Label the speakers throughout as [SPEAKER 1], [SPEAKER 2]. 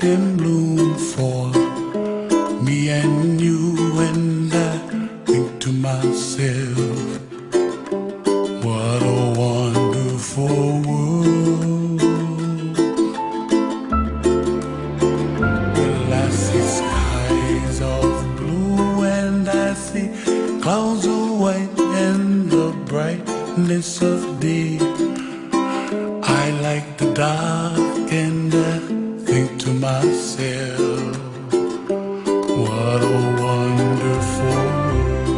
[SPEAKER 1] in bloom for me and you, and I think to myself, what a wonderful world. Well, I see skies of blue and I see clouds of white and the brightness of day. I like the dark and I think to myself, what a wonderful world.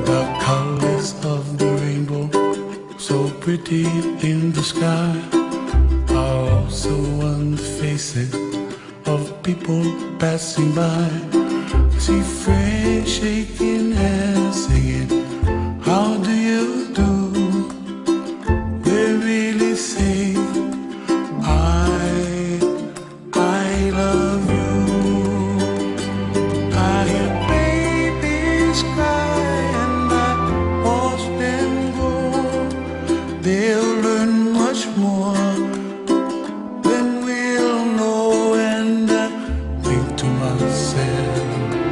[SPEAKER 1] The colors of the rainbow, so pretty in the sky, are also on the faces of people passing by. I see friends shaking hands, singing, how do you do? They really say, I love you. I hear babies cry and I watch them grow. They'll learn much more than we'll know, and I think to myself,